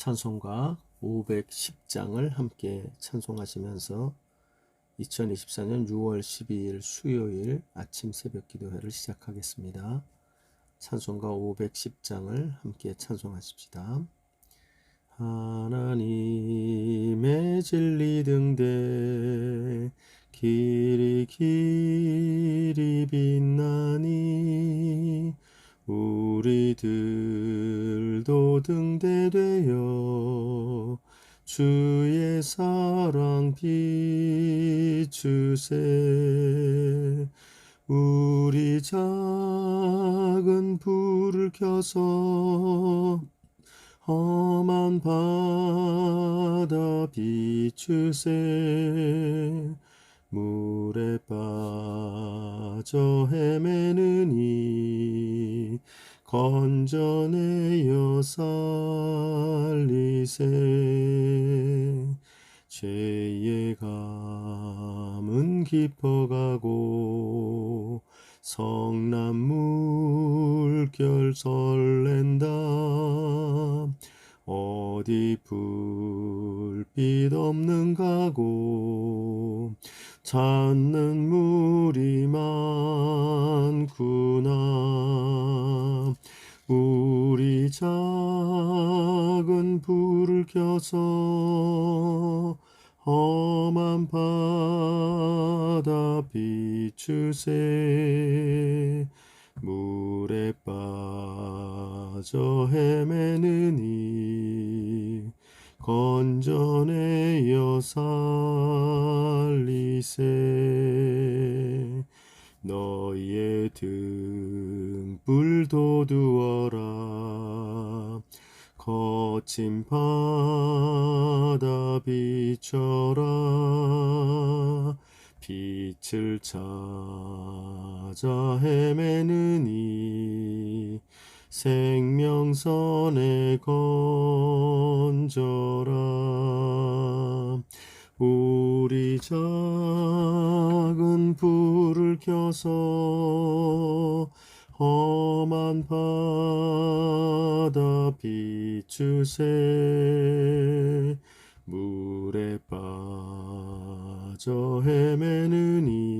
찬송가 510장을 함께 찬송하시면서 2024년 6월 12일 수요일 아침 새벽 기도회를 시작하겠습니다. 찬송가 510장을 함께 찬송하십시다. 하나님의 진리 등대 길이 빛나니 우리들도 등대되어 주의 사랑 비추세. 우리 작은 불을 켜서 험한 바다 비추세. 물에 빠져 헤매느니 건져내어 살리세. 죄의 감은 깊어가고 성난 물결 설렌다. 어디 불빛 없는 가고 찾는 물이 많구나. 우리 작은 불을 켜서 험한 바다 비추세. 물에 빠져 헤매느니 건져내어 살리세. 너희의 등불 돋우어라. 거친 바다 비춰라. 빛을 찾아 헤매느니 생명선에 건져라. 우리 작은 불을 켜서 험한 바다 비추세. 물에 빠져 헤매느니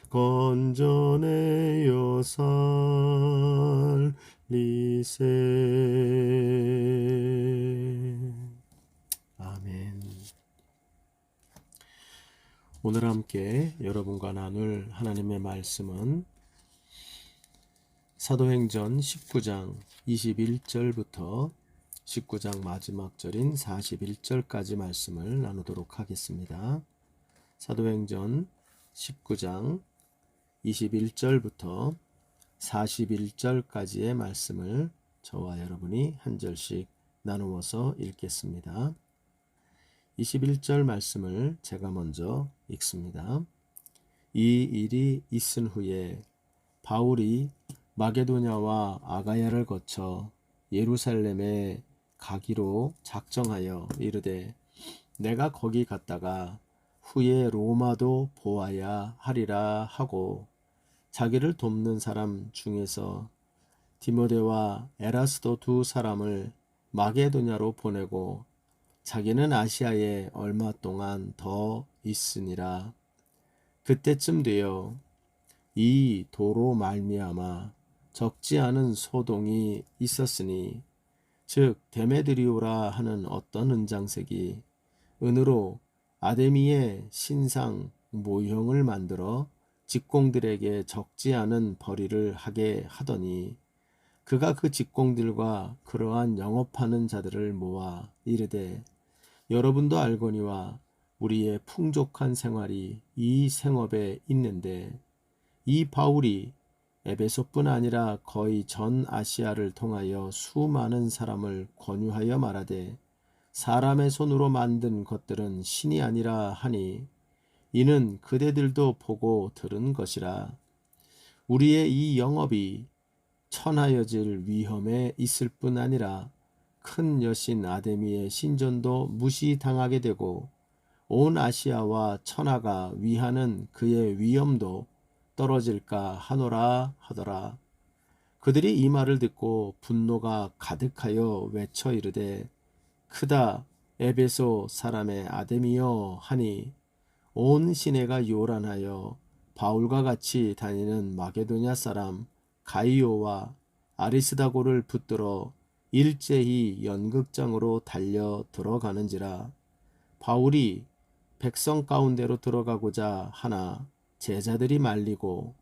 건져내어 살리세. 아멘. 오늘 함께 여러분과 나눌 하나님의 말씀은 사도행전 19장 21절부터 19장 마지막 절인 41절까지 말씀을 나누도록 하겠습니다. 사도행전 19장 21절부터 41절까지의 말씀을 저와 여러분이 한 절씩 나누어서 읽겠습니다. 21절 말씀을 제가 먼저 읽습니다. 이 일이 있은 후에 바울이 마게도냐와 아가야를 거쳐 예루살렘에 가기로 작정하여 이르되 내가 거기 갔다가 후에 로마도 보아야 하리라 하고 자기를 돕는 사람 중에서 디모데와 에라스도 두 사람을 마게도냐로 보내고 자기는 아시아에 얼마 동안 더 있으니라. 그때쯤 되어 이 도로 말미암아 적지 않은 소동이 있었으니 즉 데메드리오라 하는 어떤 은장색이 은으로 아데미의 신상 모형을 만들어 직공들에게 적지 않은 벌이를 하게 하더니 그가 그 직공들과 그러한 영업하는 자들을 모아 이르되 여러분도 알거니와 우리의 풍족한 생활이 이 생업에 있는데 이 바울이 에베소뿐 아니라 거의 전 아시아를 통하여 수많은 사람을 권유하여 말하되 사람의 손으로 만든 것들은 신이 아니라 하니 이는 그대들도 보고 들은 것이라. 우리의 이 영업이 천하여질 위험에 있을 뿐 아니라 큰 여신 아데미의 신전도 무시당하게 되고 온 아시아와 천하가 위하는 그의 위엄도 떨어질까 하노라 하더라. 그들이 이 말을 듣고 분노가 가득하여 외쳐 이르되 크다 에베소 사람의 아데미여 하니 온 시내가 요란하여 바울과 같이 다니는 마게도냐 사람 가이오와 아리스다고를 붙들어 일제히 연극장으로 달려 들어가는지라. 바울이 백성 가운데로 들어가고자 하나 제자들이 말리고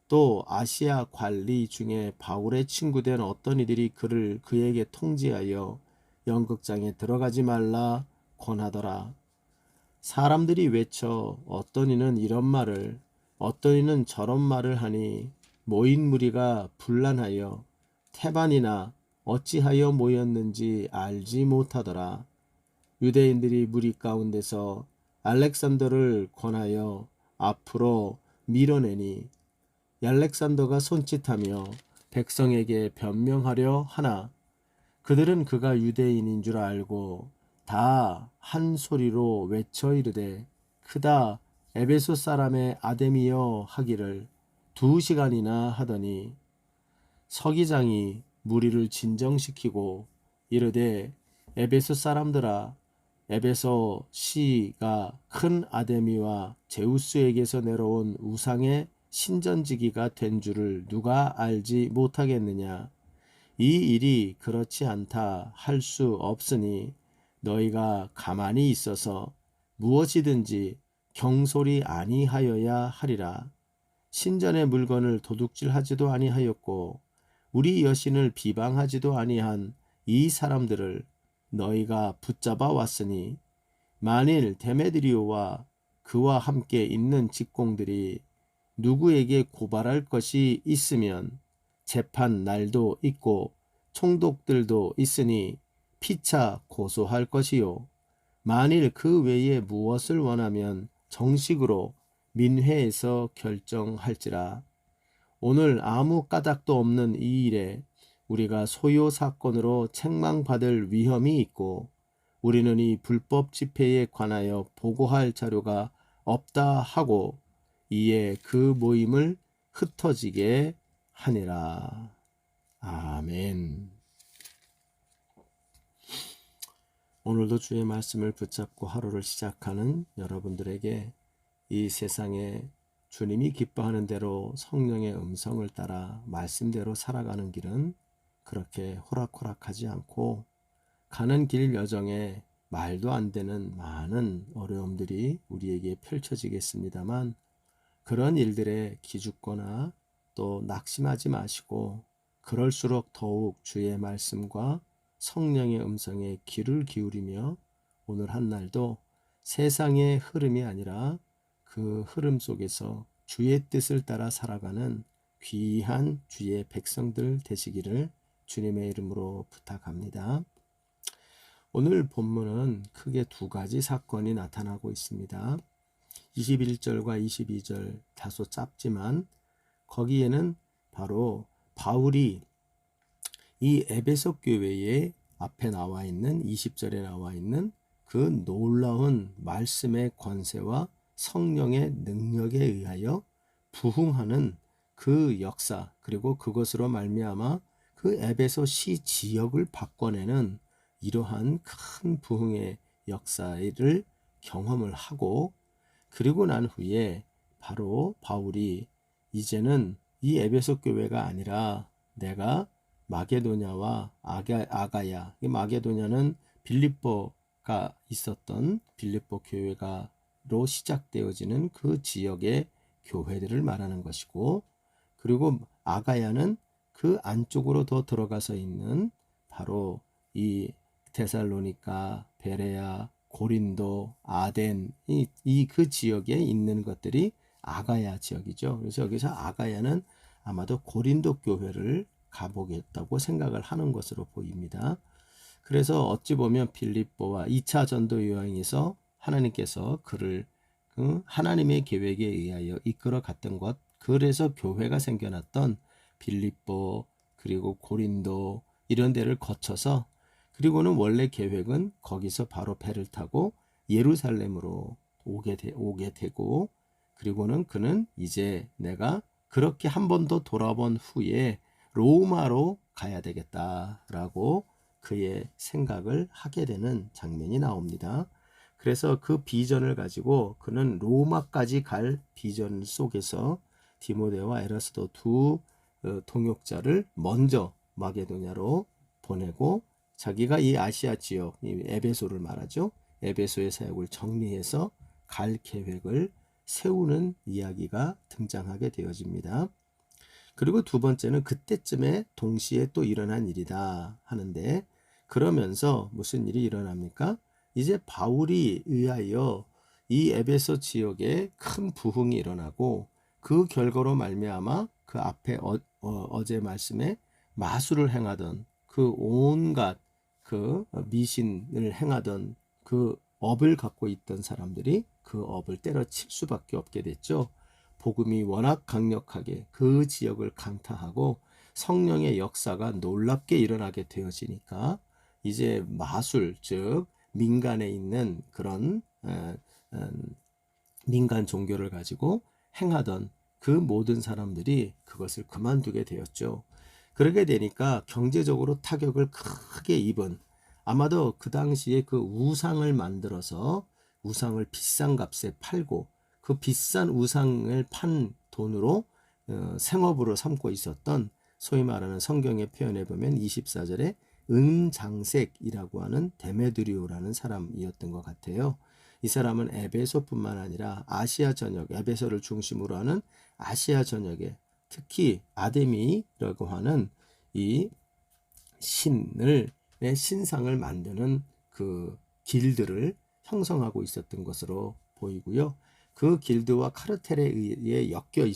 또 아시아 관리 중에 바울의 친구된 어떤 이들이 그에게 통지하여 연극장에 들어가지 말라 권하더라. 사람들이 외쳐 어떤 이는 이런 말을 어떤 이는 저런 말을 하니 모인 무리가 분란하여 태반이나 어찌하여 모였는지 알지 못하더라. 유대인들이 무리 가운데서 알렉산더를 권하여 앞으로 밀어내니 알렉산더가 손짓하며 백성에게 변명하려 하나 그들은 그가 유대인인 줄 알고 다 한 소리로 외쳐 이르되 크다 에베소 사람의 아데미여 하기를 2시간이나 하더니 서기장이 무리를 진정시키고 이르되 에베소 사람들아 에베소 시가 큰 아데미와 제우스에게서 내려온 우상의 신전지기가 된 줄을 누가 알지 못하겠느냐. 이 일이 그렇지 않다 할 수 없으니 너희가 가만히 있어서 무엇이든지 경솔이 아니하여야 하리라. 신전의 물건을 도둑질하지도 아니하였고 우리 여신을 비방하지도 아니한 이 사람들을 너희가 붙잡아 왔으니 만일 데메드리오와 그와 함께 있는 직공들이 누구에게 고발할 것이 있으면 재판 날도 있고 총독들도 있으니 피차 고소할 것이요. 만일 그 외에 무엇을 원하면 정식으로 민회에서 결정할지라. 오늘 아무 까닭도 없는 이 일에 우리가 소요 사건으로 책망받을 위험이 있고 우리는 이 불법 집회에 관하여 보고할 자료가 없다 하고 이에 그 모임을 흩어지게 하니라. 아멘. 오늘도 주의 말씀을 붙잡고 하루를 시작하는 여러분들에게 이 세상에 주님이 기뻐하는 대로 성령의 음성을 따라 말씀대로 살아가는 길은 그렇게 호락호락하지 않고 가는 길 여정에 말도 안 되는 많은 어려움들이 우리에게 펼쳐지겠습니다만 그런 일들에 기죽거나 또 낙심하지 마시고 그럴수록 더욱 주의 말씀과 성령의 음성에 귀를 기울이며 오늘 한 날도 세상의 흐름이 아니라 그 흐름 속에서 주의 뜻을 따라 살아가는 귀한 주의 백성들 되시기를 주님의 이름으로 부탁합니다. 오늘 본문은 크게 2가지 사건이 나타나고 있습니다. 21절과 22절 다소 짧지만 거기에는 바로 바울이 이 에베소 교회의 앞에 나와 있는 20절에 나와 있는 그 놀라운 말씀의 권세와 성령의 능력에 의하여 부흥하는 그 역사 그리고 그것으로 말미암아 그 에베소 시 지역을 바꿔내는 이러한 큰 부흥의 역사를 경험을 하고 그리고 난 후에 바로 바울이 이제는 이 에베소 교회가 아니라 내가 마게도냐와 아가야, 마게도냐는 빌립보가 있었던 빌립보 교회가로 시작되어지는 그 지역의 교회들을 말하는 것이고 그리고 아가야는 그 안쪽으로 더 들어가서 있는 바로 이 데살로니가, 베레아, 고린도, 아덴 이 그 지역에 있는 것들이 아가야 지역이죠. 그래서 여기서 아가야는 아마도 고린도 교회를 가보겠다고 생각을 하는 것으로 보입니다. 그래서 어찌 보면 빌립보와 2차 전도 여행에서 하나님께서 그를 하나님의 계획에 의하여 이끌어 갔던 것 그래서 교회가 생겨났던 빌립보 그리고 고린도 이런 데를 거쳐서 그리고는 원래 계획은 거기서 바로 배를 타고 예루살렘으로 오게 되고 그리고는 그는 이제 내가 그렇게 한 번 더 돌아본 후에 로마로 가야 되겠다라고 그의 생각을 하게 되는 장면이 나옵니다. 그래서 그 비전을 가지고 그는 로마까지 갈 비전 속에서 디모데와 에라스도 두 동역자를 먼저 마게도냐로 보내고 자기가 이 아시아 지역, 이 에베소를 말하죠. 에베소의 사역을 정리해서 갈 계획을 세우는 이야기가 등장하게 되어집니다. 그리고 두 번째는 그때쯤에 동시에 또 일어난 일이다 하는데, 그러면서 무슨 일이 일어납니까? 이제 바울이 의하여 이 에베소 지역에 큰 부흥이 일어나고 그 결과로 말미암아 그 앞에 어제 말씀에 마술을 행하던 그 온갖 그 미신을 행하던 그 업을 갖고 있던 사람들이 그 업을 때려칠 수밖에 없게 됐죠. 복음이 워낙 강력하게 그 지역을 강타하고 성령의 역사가 놀랍게 일어나게 되어지니까 이제 마술, 즉 민간에 있는 그런 민간 종교를 가지고 행하던 그 모든 사람들이 그것을 그만두게 되었죠. 그러게 되니까 경제적으로 타격을 크게 입은, 아마도 그 당시에 그 우상을 만들어서 우상을 비싼 값에 팔고 그 비싼 우상을 판 돈으로 생업으로 삼고 있었던, 소위 말하는 성경의 표현에 보면 24절에 은장색이라고 하는 데메드리오라는 사람이었던 것 같아요. 이 사람은 에베소뿐만 아니라 아시아 전역, 에베소를 중심으로 하는 아시아 전역에 특히 아데미라고 하는 이 신을 신상을 만드는 그 길드를 형성하고 있었던 것으로 보이고요. 그 길드와 카르텔에 의해 엮여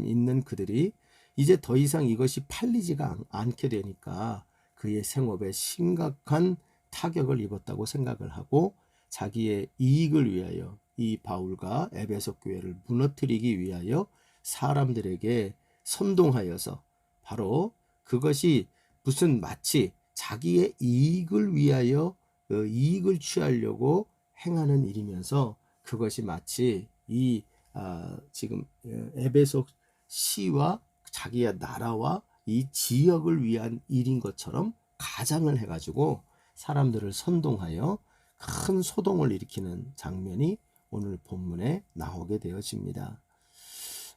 있는 그들이 이제 더 이상 이것이 팔리지가 않게 되니까 그의 생업에 심각한 타격을 입었다고 생각을 하고 자기의 이익을 위하여 이 바울과 에베소 교회를 무너뜨리기 위하여 사람들에게 선동하여서, 바로 그것이 무슨 마치 자기의 이익을 위하여 이익을 취하려고 행하는 일이면서 그것이 마치 이 지금 에베소 시와 자기의 나라와 이 지역을 위한 일인 것처럼 가장을 해가지고 사람들을 선동하여 큰 소동을 일으키는 장면이 오늘 본문에 나오게 되어집니다.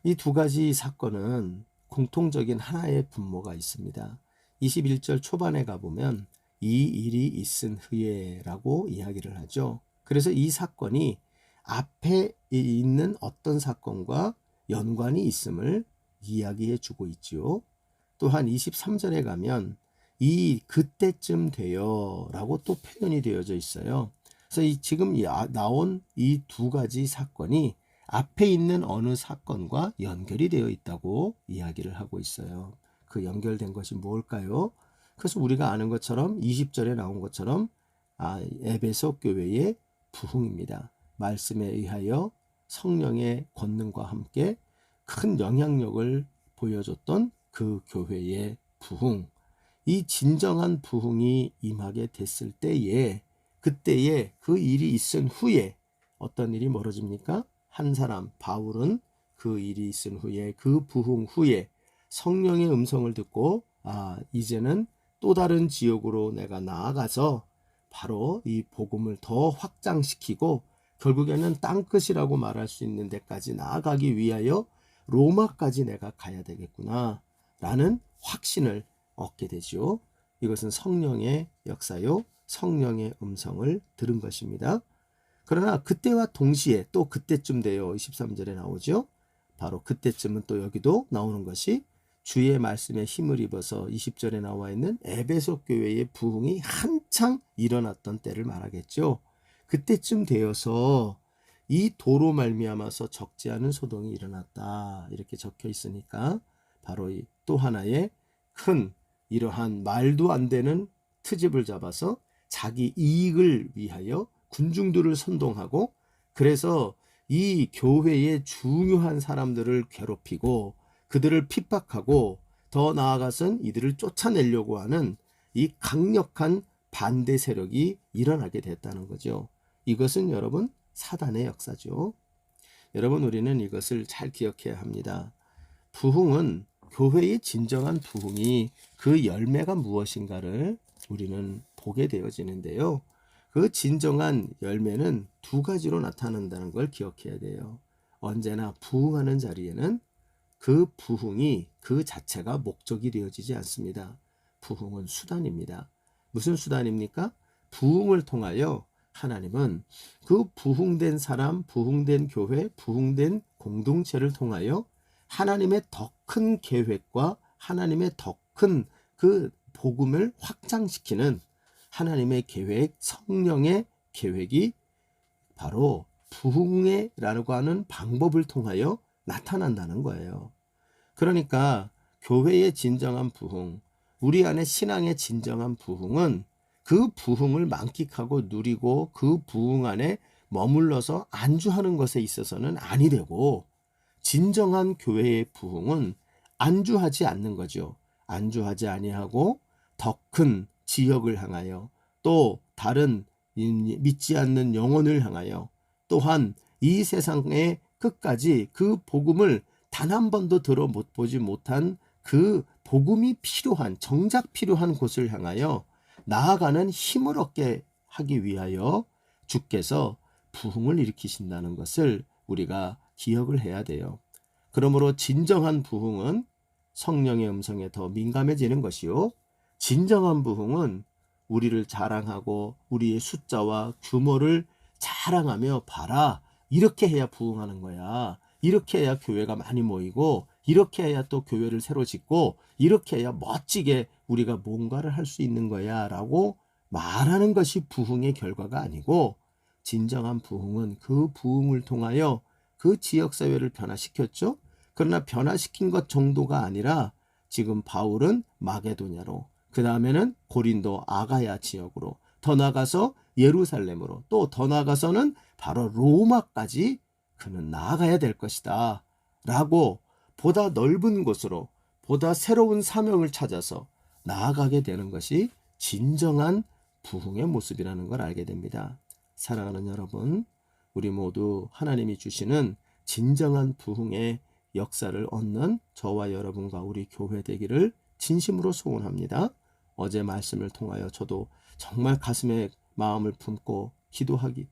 이 두 가지 사건은 공통적인 하나의 분모가 있습니다. 21절 초반에 가보면 이 일이 있은 후에라고 이야기를 하죠. 그래서 이 사건이 앞에 있는 어떤 사건과 연관이 있음을 이야기해 주고 있지요. 또한 23절에 가면 이 그때쯤 되어 라고 또 표현이 되어져 있어요. 그래서 지금 나온 이 두 가지 사건이 앞에 있는 어느 사건과 연결이 되어 있다고 이야기를 하고 있어요. 그 연결된 것이 무엇일까요? 그래서 우리가 아는 것처럼 20절에 나온 것처럼 에베소 교회의 부흥입니다. 말씀에 의하여 성령의 권능과 함께 큰 영향력을 보여줬던 그 교회의 부흥, 이 진정한 부흥이 임하게 됐을 때에, 그때에 그 일이 있은 후에 어떤 일이 벌어집니까? 한 사람 바울은 그 일이 있은 후에, 그 부흥 후에 성령의 음성을 듣고 이제는 또 다른 지역으로 내가 나아가서 바로 이 복음을 더 확장시키고 결국에는 땅끝이라고 말할 수 있는 데까지 나아가기 위하여 로마까지 내가 가야 되겠구나 라는 확신을 얻게 되죠. 이것은 성령의 역사요, 성령의 음성을 들은 것입니다. 그러나 그때와 동시에 또 그때쯤 되어 23절에 나오죠. 바로 그때쯤은 또 여기도 나오는 것이 주의 말씀에 힘을 입어서 20절에 나와 있는 에베소 교회의 부흥이 한창 일어났던 때를 말하겠죠. 그때쯤 되어서 이 도로 말미암아서 적지 않은 소동이 일어났다 이렇게 적혀 있으니까 바로 이 또 하나의 큰 이러한 말도 안 되는 트집을 잡아서 자기 이익을 위하여 군중들을 선동하고, 그래서 이 교회의 중요한 사람들을 괴롭히고 그들을 핍박하고 더 나아가선 이들을 쫓아내려고 하는 이 강력한 반대 세력이 일어나게 됐다는 거죠. 이것은 여러분 사단의 역사죠. 여러분 우리는 이것을 잘 기억해야 합니다. 부흥은 교회의 진정한 부흥이 그 열매가 무엇인가를 우리는 보게 되어지는데요. 그 진정한 열매는 두 가지로 나타난다는 걸 기억해야 돼요. 언제나 부흥하는 자리에는 그 부흥이 그 자체가 목적이 되어지지 않습니다. 부흥은 수단입니다. 무슨 수단입니까? 부흥을 통하여 하나님은 그 부흥된 사람, 부흥된 교회, 부흥된 공동체를 통하여 하나님의 더 큰 계획과 하나님의 더 큰 그 복음을 확장시키는 하나님의 계획, 성령의 계획이 바로 부흥회라고 하는 방법을 통하여 나타난다는 거예요. 그러니까 교회의 진정한 부흥, 우리 안에 신앙의 진정한 부흥은 그 부흥을 만끽하고 누리고 그 부흥 안에 머물러서 안주하는 것에 있어서는 아니 되고, 진정한 교회의 부흥은 안주하지 않는 거죠. 안주하지 아니하고 더 큰 지역을 향하여, 또 다른 믿지 않는 영혼을 향하여, 또한 이 세상의 끝까지 그 복음을 단 한 번도 들어보지 못한 그 복음이 필요한, 정작 필요한 곳을 향하여 나아가는 힘을 얻게 하기 위하여 주께서 부흥을 일으키신다는 것을 우리가 기억을 해야 돼요. 그러므로 진정한 부흥은 성령의 음성에 더 민감해지는 것이요, 진정한 부흥은 우리를 자랑하고 우리의 숫자와 규모를 자랑하며, 봐라, 이렇게 해야 부흥하는 거야, 이렇게 해야 교회가 많이 모이고, 이렇게 해야 또 교회를 새로 짓고, 이렇게 해야 멋지게 우리가 뭔가를 할 수 있는 거야 라고 말하는 것이 부흥의 결과가 아니고, 진정한 부흥은 그 부흥을 통하여 그 지역사회를 변화시켰죠. 그러나 변화시킨 것 정도가 아니라 지금 바울은 마게도냐로, 그 다음에는 고린도 아가야 지역으로, 더 나아가서 예루살렘으로, 또 더 나아가서는 바로 로마까지 그는 나아가야 될 것이다 라고 보다 넓은 곳으로, 보다 새로운 사명을 찾아서 나아가게 되는 것이 진정한 부흥의 모습이라는 걸 알게 됩니다. 사랑하는 여러분, 우리 모두 하나님이 주시는 진정한 부흥의 역사를 얻는 저와 여러분과 우리 교회 되기를 진심으로 소원합니다. 어제 말씀을 통하여 저도 정말 가슴에 마음을 품고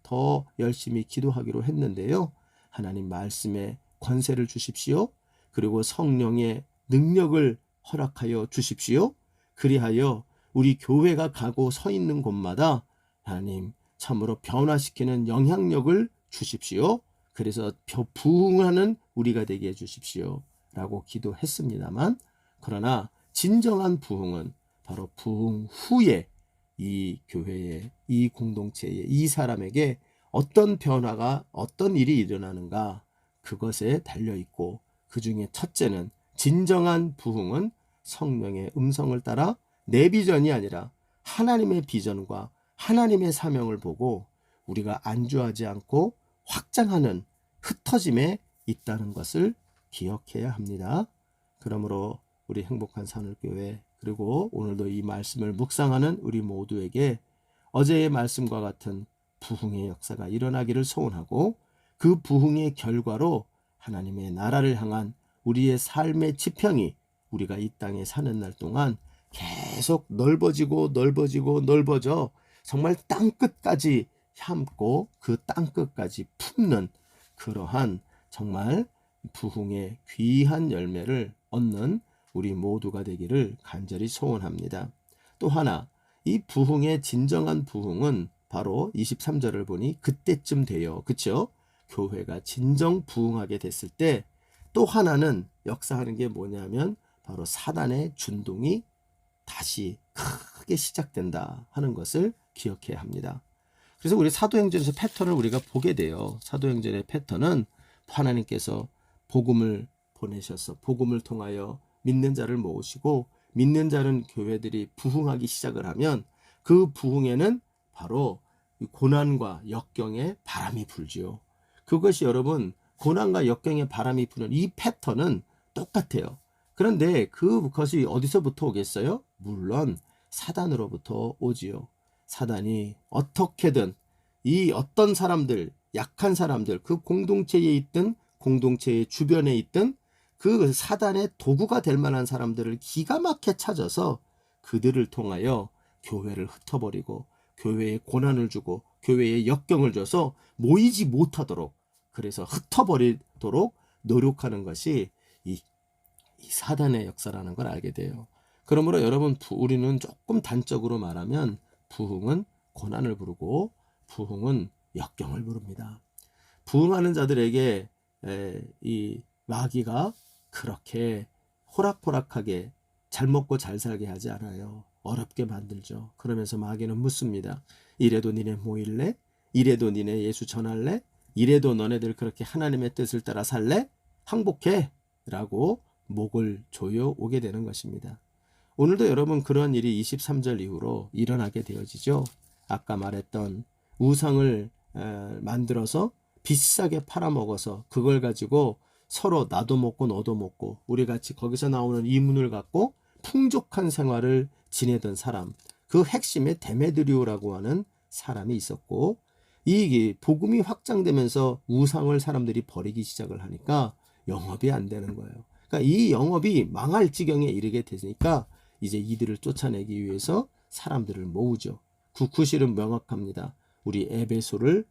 더 열심히 기도하기로 했는데요. 하나님 말씀에 권세를 주십시오. 그리고 성령의 능력을 허락하여 주십시오. 그리하여 우리 교회가 가고 서 있는 곳마다 하나님 참으로 변화시키는 영향력을 주십시오. 그래서 부흥하는 우리가 되게 해주십시오 라고 기도했습니다만, 그러나 진정한 부흥은 바로 부흥 후에 이 교회에, 이 공동체에, 이 사람에게 어떤 변화가, 어떤 일이 일어나는가, 그것에 달려있고, 그 중에 첫째는, 진정한 부흥은 성령의 음성을 따라 내 비전이 아니라 하나님의 비전과 하나님의 사명을 보고 우리가 안주하지 않고 확장하는 흩어짐에 있다는 것을 기억해야 합니다. 그러므로 우리 행복한 산울교회, 그리고 오늘도 이 말씀을 묵상하는 우리 모두에게 어제의 말씀과 같은 부흥의 역사가 일어나기를 소원하고, 그 부흥의 결과로 하나님의 나라를 향한 우리의 삶의 지평이 우리가 이 땅에 사는 날 동안 계속 넓어지고 넓어져 정말 땅끝까지 향고 그 땅끝까지 품는 그러한 정말 부흥의 귀한 열매를 얻는 우리 모두가 되기를 간절히 소원합니다. 또 하나, 이 부흥의 진정한 부흥은 바로 23절을 보니 그때쯤 돼요. 그렇죠? 교회가 진정 부흥하게 됐을 때 또 하나는 역사하는 게 뭐냐면 바로 사단의 준동이 다시 크게 시작된다 하는 것을 기억해야 합니다. 그래서 우리 사도행전에서 패턴을 우리가 보게 돼요. 사도행전의 패턴은 하나님께서 복음을 보내셔서 복음을 통하여 믿는 자를 모으시고, 믿는 자는 교회들이 부흥하기 시작을 하면 그 부흥에는 바로 고난과 역경의 바람이 불지요. 그것이 여러분, 고난과 역경의 바람이 부는 이 패턴은 똑같아요. 그런데 그것이 어디서부터 오겠어요? 물론 사단으로부터 오지요. 사단이 어떻게든 이 어떤 사람들, 약한 사람들, 그 공동체에 있든 공동체의 주변에 있든 그 사단의 도구가 될 만한 사람들을 기가 막혀 찾아서 그들을 통하여 교회를 흩어버리고 교회에 고난을 주고 교회에 역경을 줘서 모이지 못하도록, 그래서 흩어버리도록 노력하는 것이 이 사단의 역사라는 걸 알게 돼요. 그러므로 여러분, 우리는 조금 단적으로 말하면 부흥은 고난을 부르고 부흥은 역경을 부릅니다. 부흥하는 자들에게 이 마귀가 그렇게 호락호락하게 잘 먹고 잘 살게 하지 않아요. 어렵게 만들죠. 그러면서 마귀는 묻습니다. 이래도 니네 모일래? 이래도 니네 예수 전할래? 이래도 너네들 그렇게 하나님의 뜻을 따라 살래? 항복해! 라고 목을 조여 오게 되는 것입니다. 오늘도 여러분, 그런 일이 23절 이후로 일어나게 되어지죠. 아까 말했던 우상을 만들어서 비싸게 팔아먹어서 그걸 가지고 서로 나도 먹고 너도 먹고 우리같이 거기서 나오는 이문을 갖고 풍족한 생활을 지내던 사람, 그 핵심에 데메드리오라고 하는 사람이 있었고, 이 복음이 확장되면서 우상을 사람들이 버리기 시작을 하니까 영업이 안 되는 거예요. 그러니까 이 영업이 망할 지경에 이르게 되니까 이제 이들을 쫓아내기 위해서 사람들을 모으죠. 그 구실은 명확합니다. 우리 에베소의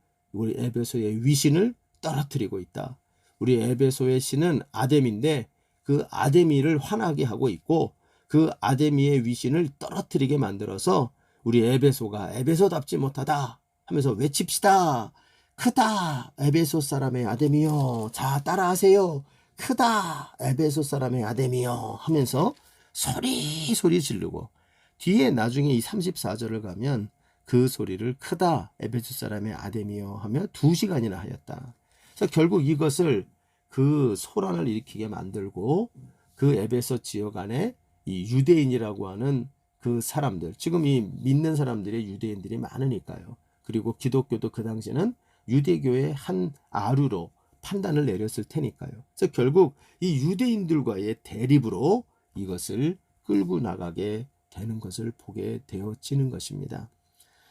위신을 떨어뜨리고 있다. 우리 에베소의 신은 아데미인데 그 아데미를 화나게 하고 있고, 그 아데미의 위신을 떨어뜨리게 만들어서 우리 에베소가 에베소답지 못하다 하면서 외칩시다. 크다 에베소 사람의 아데미요. 자, 따라하세요. 크다 에베소 사람의 아데미요 하면서 소리 지르고, 뒤에 나중에 이 34절을 가면 그 소리를 크다 에베소 사람의 아데미요 하며 2시간이나 하였다. 그래서 결국 이것을 그 소란을 일으키게 만들고, 그 에베소 지역 안에 이 유대인이라고 하는 그 사람들, 지금 이 믿는 사람들의 유대인들이 많으니까요. 그리고 기독교도 그 당시에는 유대교의 한 아류로 판단을 내렸을 테니까요. 그래서 결국 이 유대인들과의 대립으로 이것을 끌고 나가게 되는 것을 보게 되어지는 것입니다.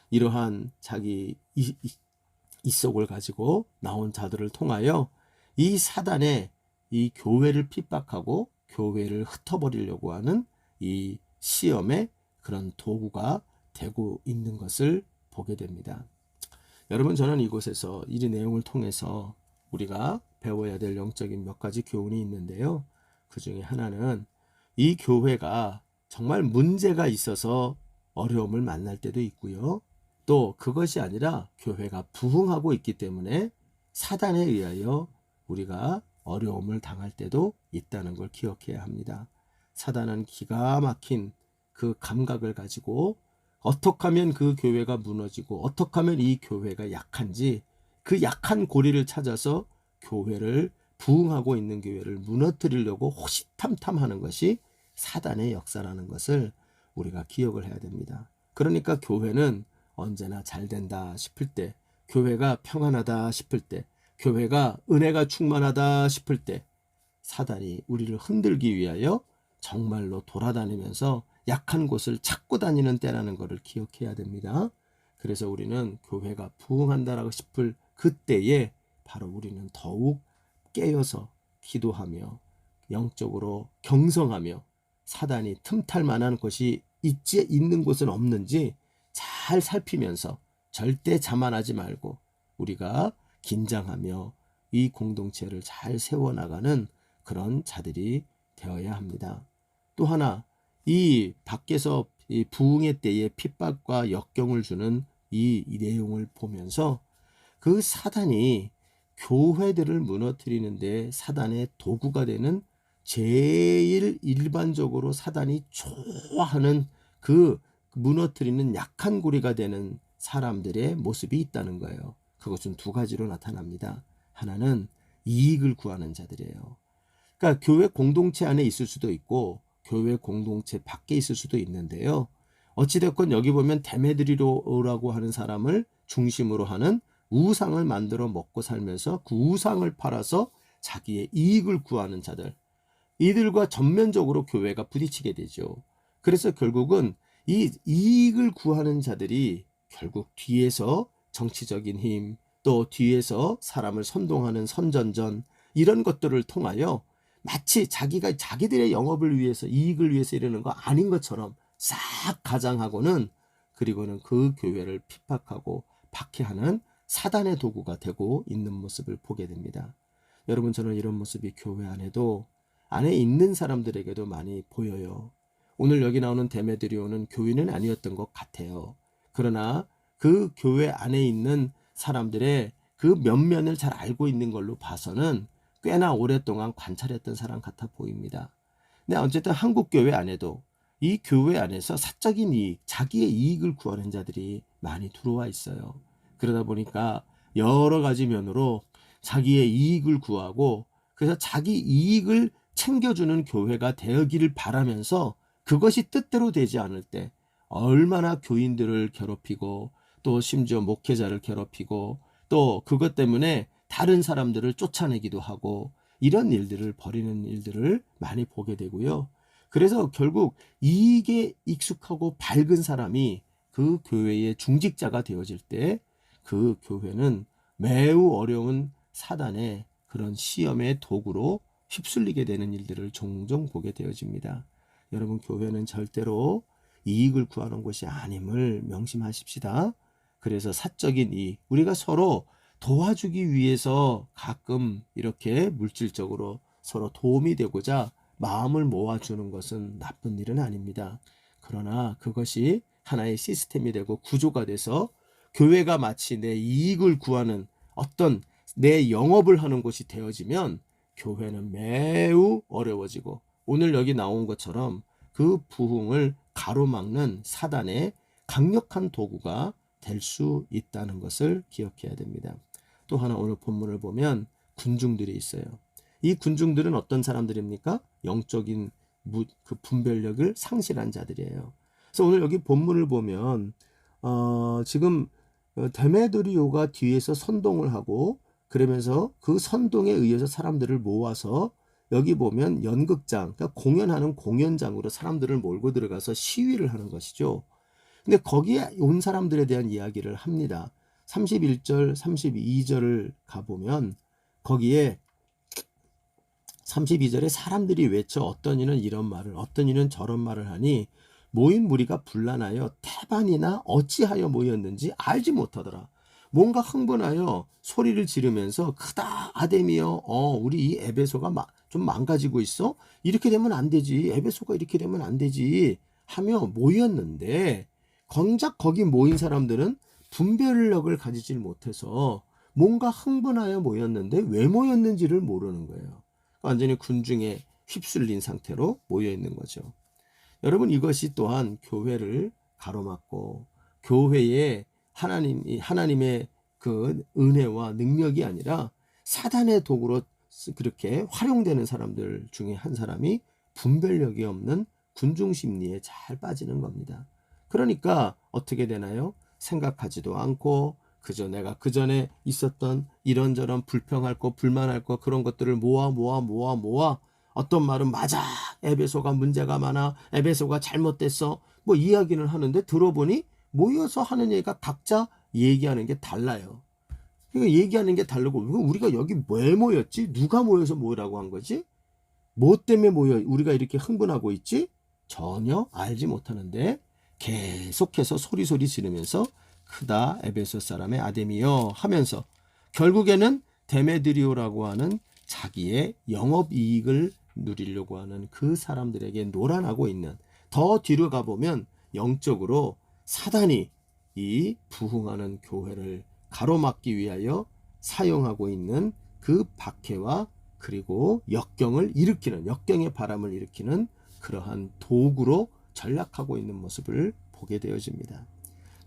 이러한 자기 이속을 가지고 나온 자들을 통하여 이 사단의 이 교회를 핍박하고 교회를 흩어버리려고 하는 이 시험의 그런 도구가 되고 있는 것을 보게 됩니다. 여러분, 저는 이곳에서 이 내용을 통해서 우리가 배워야 될 영적인 몇 가지 교훈이 있는데요. 그 중에 하나는 이 교회가 정말 문제가 있어서 어려움을 만날 때도 있고요. 또 그것이 아니라 교회가 부흥하고 있기 때문에 사단에 의하여 우리가 어려움을 당할 때도 있다는 걸 기억해야 합니다. 사단은 기가 막힌 그 감각을 가지고 어떻게 하면 그 교회가 무너지고 어떻게 하면 이 교회가 약한지, 그 약한 고리를 찾아서 교회를, 부흥하고 있는 교회를 무너뜨리려고 호시탐탐하는 것이 사단의 역사라는 것을 우리가 기억을 해야 됩니다. 그러니까 교회는 언제나 잘 된다 싶을 때, 교회가 평안하다 싶을 때, 교회가 은혜가 충만하다 싶을 때 사단이 우리를 흔들기 위하여 정말로 돌아다니면서 약한 곳을 찾고 다니는 때라는 것을 기억해야 됩니다. 그래서 우리는 교회가 부흥한다라고 싶을 그때에 바로 우리는 더욱 깨어서 기도하며 영적으로 경성하며 사단이 틈탈 만한 곳이 있는 곳은 없는지 잘 살피면서 절대 자만하지 말고 우리가 긴장하며 이 공동체를 잘 세워나가는 그런 자들이 되어야 합니다. 또 하나, 이 밖에서 이 부흥의 때에 핍박과 역경을 주는 이 내용을 보면서 그 사단이 교회들을 무너뜨리는데 사단의 도구가 되는, 제일 일반적으로 사단이 좋아하는 그 무너뜨리는 약한 고리가 되는 사람들의 모습이 있다는 거예요. 그것은 두 가지로 나타납니다. 하나는 이익을 구하는 자들이에요. 그러니까 교회 공동체 안에 있을 수도 있고 교회 공동체 밖에 있을 수도 있는데요. 어찌됐건 여기 보면 데메드리오라고 하는 사람을 중심으로 하는 우상을 만들어 먹고 살면서 그 우상을 팔아서 자기의 이익을 구하는 자들, 이들과 전면적으로 교회가 부딪히게 되죠. 그래서 결국은 이 이익을 구하는 자들이 결국 뒤에서 정치적인 힘, 또 뒤에서 사람을 선동하는 선전전, 이런 것들을 통하여 마치 자기가 자기들의 영업을 위해서 이익을 위해서 이러는 거 아닌 것처럼 싹 가장하고는, 그리고는 그 교회를 핍박하고 박해하는 사단의 도구가 되고 있는 모습을 보게 됩니다. 여러분, 저는 이런 모습이 교회 안에 있는 사람들에게도 많이 보여요. 오늘 여기 나오는 데메드리오는 교인은 아니었던 것 같아요. 그러나 그 교회 안에 있는 사람들의 그 면면을 잘 알고 있는 걸로 봐서는 꽤나 오랫동안 관찰했던 사람 같아 보입니다. 근데 어쨌든 한국 교회 안에도 이 교회 안에서 사적인 이익, 자기의 이익을 구하는 자들이 많이 들어와 있어요. 그러다 보니까 여러 가지 면으로 자기의 이익을 구하고, 그래서 자기 이익을 챙겨주는 교회가 되기를 바라면서 그것이 뜻대로 되지 않을 때 얼마나 교인들을 괴롭히고, 또 심지어 목회자를 괴롭히고, 또 그것 때문에 다른 사람들을 쫓아내기도 하고, 이런 일들을 벌이는 일들을 많이 보게 되고요. 그래서 결국 이익에 익숙하고 밝은 사람이 그 교회의 중직자가 되어질 때 그 교회는 매우 어려운 사단의 그런 시험의 도구로 휩쓸리게 되는 일들을 종종 보게 되어집니다. 여러분, 교회는 절대로 이익을 구하는 곳이 아님을 명심하십시다. 그래서 사적인 이익, 우리가 서로 도와주기 위해서 가끔 이렇게 물질적으로 서로 도움이 되고자 마음을 모아주는 것은 나쁜 일은 아닙니다. 그러나 그것이 하나의 시스템이 되고 구조가 돼서 교회가 마치 내 이익을 구하는 어떤 내 영업을 하는 곳이 되어지면 교회는 매우 어려워지고, 오늘 여기 나온 것처럼 그 부흥을 가로막는 사단의 강력한 도구가 될 수 있다는 것을 기억해야 됩니다. 또 하나, 오늘 본문을 보면 군중들이 있어요. 이 군중들은 어떤 사람들입니까? 영적인 그 분별력을 상실한 자들이에요. 그래서 오늘 여기 본문을 보면 지금 데메드리오가 뒤에서 선동을 하고, 그러면서 그 선동에 의해서 사람들을 모아서 여기 보면 연극장, 그러니까 공연하는 공연장으로 사람들을 몰고 들어가서 시위를 하는 것이죠. 근데 거기에 온 사람들에 대한 이야기를 합니다. 31절, 32절을 가보면 거기에 32절에 사람들이 외쳐 어떤 이는 이런 말을, 어떤 이는 저런 말을 하니 모인 무리가 분란하여 태반이나 어찌하여 모였는지 알지 못하더라. 뭔가 흥분하여 소리를 지르면서 크다 아데미여, 우리 이 에베소가 좀 망가지고 있어? 이렇게 되면 안 되지. 에베소가 이렇게 되면 안 되지 하며 모였는데, 정작 거기 모인 사람들은 분별력을 가지지 못해서 뭔가 흥분하여 모였는데 왜 모였는지를 모르는 거예요. 완전히 군중에 휩쓸린 상태로 모여 있는 거죠. 여러분, 이것이 또한 교회를 가로막고 교회에 하나님의 그 은혜와 능력이 아니라 사단의 도구로 그렇게 활용되는 사람들 중에 한 사람이 분별력이 없는 군중 심리에 잘 빠지는 겁니다. 그러니까 어떻게 되나요? 생각하지도 않고 그저 내가 그 전에 있었던 이런저런 불평할 거, 불만할 거, 그런 것들을 모아 어떤 말은 맞아, 에베소가 문제가 많아, 에베소가 잘못됐어, 뭐 이야기를 하는데 들어보니 모여서 하는 얘기가 각자 얘기하는 게 달라요. 그러니까 얘기하는 게 다르고, 우리가 여기 왜 모였지? 누가 모여서 모이라고 한 거지? 뭐 때문에 모여 우리가 이렇게 흥분하고 있지? 전혀 알지 못하는데 계속해서 소리소리 지르면서 크다 에베소 사람의 아데미여 하면서 결국에는 데메드리오라고 하는 자기의 영업이익을 누리려고 하는 그 사람들에게 노란하고 있는, 더 뒤로 가보면 영적으로 사단이 이 부흥하는 교회를 가로막기 위하여 사용하고 있는 그 박해와 그리고 역경을 일으키는, 역경의 바람을 일으키는 그러한 도구로 전락하고 있는 모습을 보게 되어집니다.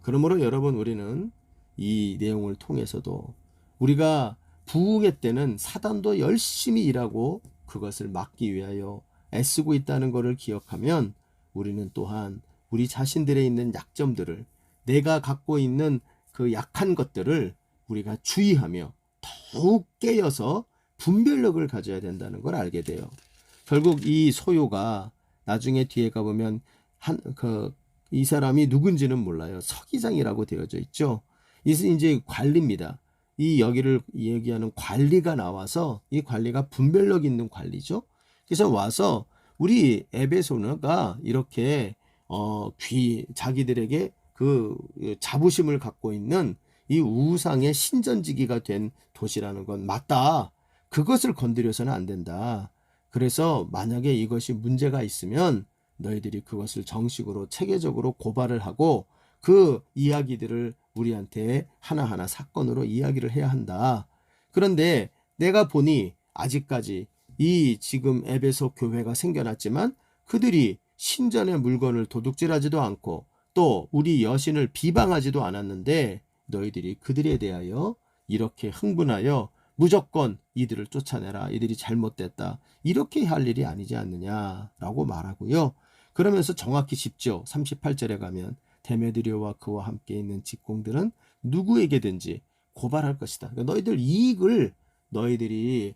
그러므로 여러분, 우리는 이 내용을 통해서도 우리가 부흥의 때는 사단도 열심히 일하고 그것을 막기 위하여 애쓰고 있다는 것을 기억하면 우리는 또한 우리 자신들에 있는 약점들을, 내가 갖고 있는 그 약한 것들을 우리가 주의하며 더욱 깨어서 분별력을 가져야 된다는 걸 알게 돼요. 결국 이 소요가 나중에 뒤에 가보면 이 사람이 누군지는 몰라요. 서기장이라고 되어져 있죠. 이제 관리입니다. 이 여기를 얘기하는 관리가 나와서 이 관리가 분별력 있는 관리죠. 그래서 와서 우리 에베소가 이렇게 자기들에게 그 자부심을 갖고 있는 이 우상의 신전지기가 된 도시라는 건 맞다. 그것을 건드려서는 안 된다. 그래서 만약에 이것이 문제가 있으면 너희들이 그것을 정식으로 체계적으로 고발을 하고 그 이야기들을 우리한테 하나하나 사건으로 이야기를 해야 한다. 그런데 내가 보니 아직까지 이 지금 에베소 교회가 생겨났지만 그들이 신전의 물건을 도둑질하지도 않고 또 우리 여신을 비방하지도 않았는데 너희들이 그들에 대하여 이렇게 흥분하여 무조건 이들을 쫓아내라. 이들이 잘못됐다. 이렇게 할 일이 아니지 않느냐라고 말하고요. 그러면서 정확히 10조 38절에 가면 데메드리오와 그와 함께 있는 직공들은 누구에게든지 고발할 것이다. 그러니까 너희들 이익을 너희들이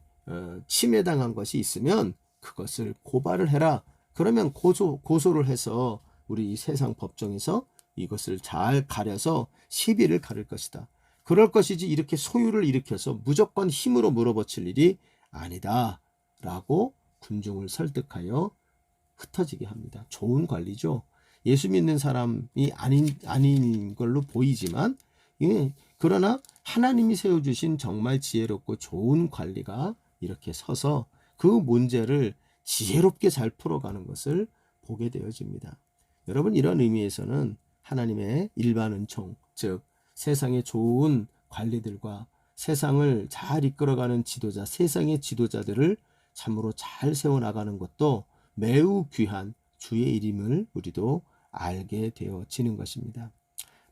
침해당한 것이 있으면 그것을 고발을 해라. 그러면 고소를 해서 우리 이 세상 법정에서 이것을 잘 가려서 시비를 가릴 것이다. 그럴 것이지 이렇게 소유를 일으켜서 무조건 힘으로 물어붙일 일이 아니다. 라고 군중을 설득하여 흩어지게 합니다. 좋은 관리죠. 예수 믿는 사람이 아닌 걸로 보이지만 그러나 하나님이 세워주신 정말 지혜롭고 좋은 관리가 이렇게 서서 그 문제를 지혜롭게 잘 풀어가는 것을 보게 되어집니다. 여러분, 이런 의미에서는 하나님의 일반 은총, 즉 세상의 좋은 관리들과 세상을 잘 이끌어가는 지도자, 세상의 지도자들을 참으로 잘 세워나가는 것도 매우 귀한 주의 일임을 우리도 알게 되어지는 것입니다.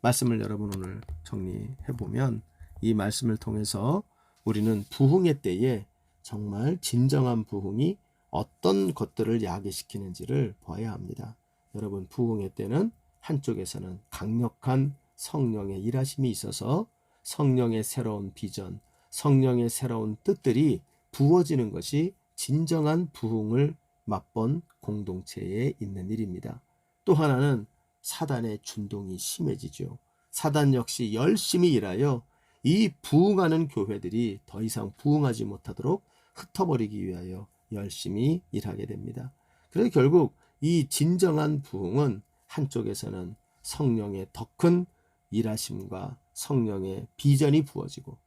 말씀을 여러분 오늘 정리해보면 이 말씀을 통해서 우리는 부흥의 때에 정말 진정한 부흥이 어떤 것들을 야기시키는지를 봐야 합니다. 여러분, 부흥의 때는 한쪽에서는 강력한 성령의 일하심이 있어서 성령의 새로운 비전, 성령의 새로운 뜻들이 부어지는 것이 진정한 부흥을 맛본 공동체에 있는 일입니다. 또 하나는 사단의 준동이 심해지죠. 사단 역시 열심히 일하여 이 부흥하는 교회들이 더 이상 부흥하지 못하도록 흩어버리기 위하여 열심히 일하게 됩니다. 그래서 결국 이 진정한 부흥은 한쪽에서는 성령의 더 큰 일하심과 성령의 비전이 부어지고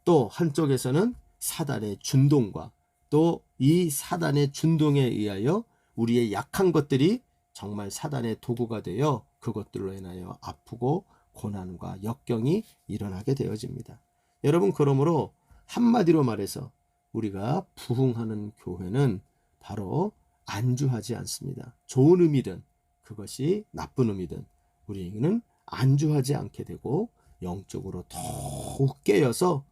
또 한쪽에서는 사단의 준동과 또 이 사단의 준동에 의하여 우리의 약한 것들이 정말 사단의 도구가 되어 그것들로 인하여 아프고 고난과 역경이 일어나게 되어집니다. 여러분, 그러므로 한마디로 말해서 우리가 부흥하는 교회는 바로 안주하지 않습니다. 좋은 의미든 그것이 나쁜 의미든 우리는 안주하지 않게 되고 영적으로 더욱 깨어서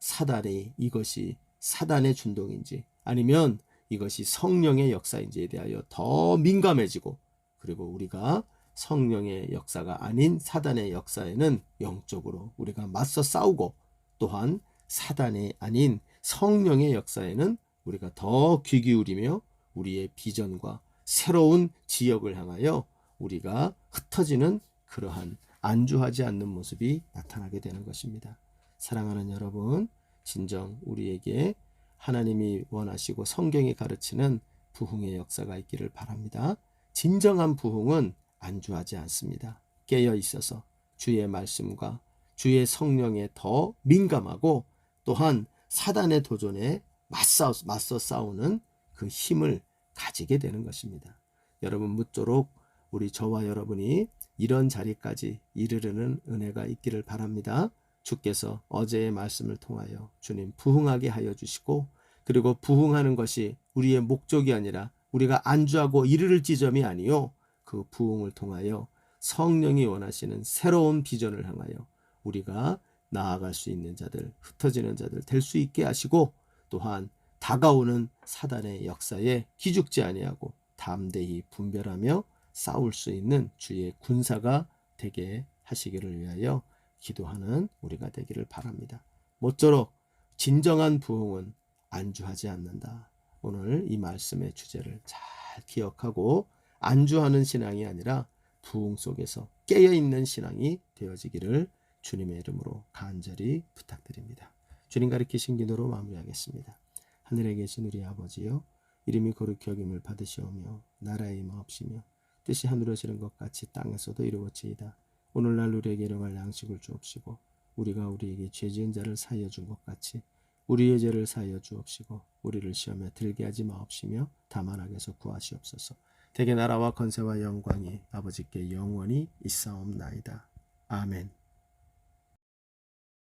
사단의 이것이 사단의 준동인지 아니면 이것이 성령의 역사인지에 대하여 더 민감해지고 그리고 우리가 성령의 역사가 아닌 사단의 역사에는 영적으로 우리가 맞서 싸우고 또한 사단이 아닌 성령의 역사에는 우리가 더 귀 기울이며 우리의 비전과 새로운 지역을 향하여 우리가 흩어지는 그러한 안주하지 않는 모습이 나타나게 되는 것입니다. 사랑하는 여러분, 진정 우리에게 하나님이 원하시고 성경이 가르치는 부흥의 역사가 있기를 바랍니다. 진정한 부흥은 안주하지 않습니다. 깨어 있어서 주의 말씀과 주의 성령에 더 민감하고 또한 사단의 도전에 맞서 싸우는 그 힘을 가지게 되는 것입니다. 여러분, 무쪼록 우리 저와 여러분이 이런 자리까지 이르르는 은혜가 있기를 바랍니다. 주께서 어제의 말씀을 통하여 주님 부흥하게 하여 주시고 그리고 부흥하는 것이 우리의 목적이 아니라 우리가 안주하고 이르를 지점이 아니요 그 부흥을 통하여 성령이 원하시는 새로운 비전을 향하여 우리가 나아갈 수 있는 자들, 흩어지는 자들 될 수 있게 하시고 또한 다가오는 사단의 역사에 기죽지 아니하고 담대히 분별하며 싸울 수 있는 주의 군사가 되게 하시기를 위하여 기도하는 우리가 되기를 바랍니다. 모쪼록 진정한 부흥은 안주하지 않는다. 오늘 이 말씀의 주제를 잘 기억하고 안주하는 신앙이 아니라 부흥 속에서 깨어있는 신앙이 되어지기를 주님의 이름으로 간절히 부탁드립니다. 주님 가르치신 기도로 마무리하겠습니다. 하늘에 계신 우리 아버지요, 이름이 거룩히 여김을 받으시오며 나라의 임하옵시며 뜻이 하늘에서 이룬 것 같이 땅에서도 이루어지이다. 오늘날 우리에게 일용할 양식을 주옵시고 우리가 우리에게 죄 지은 자를 사하여 준 것 같이 우리의 죄를 사하여 주옵시고 우리를 시험에 들게 하지 마옵시며 다만 악에서 구하시옵소서. 대개 나라와 권세와 영광이 아버지께 영원히 있사옵나이다. 아멘.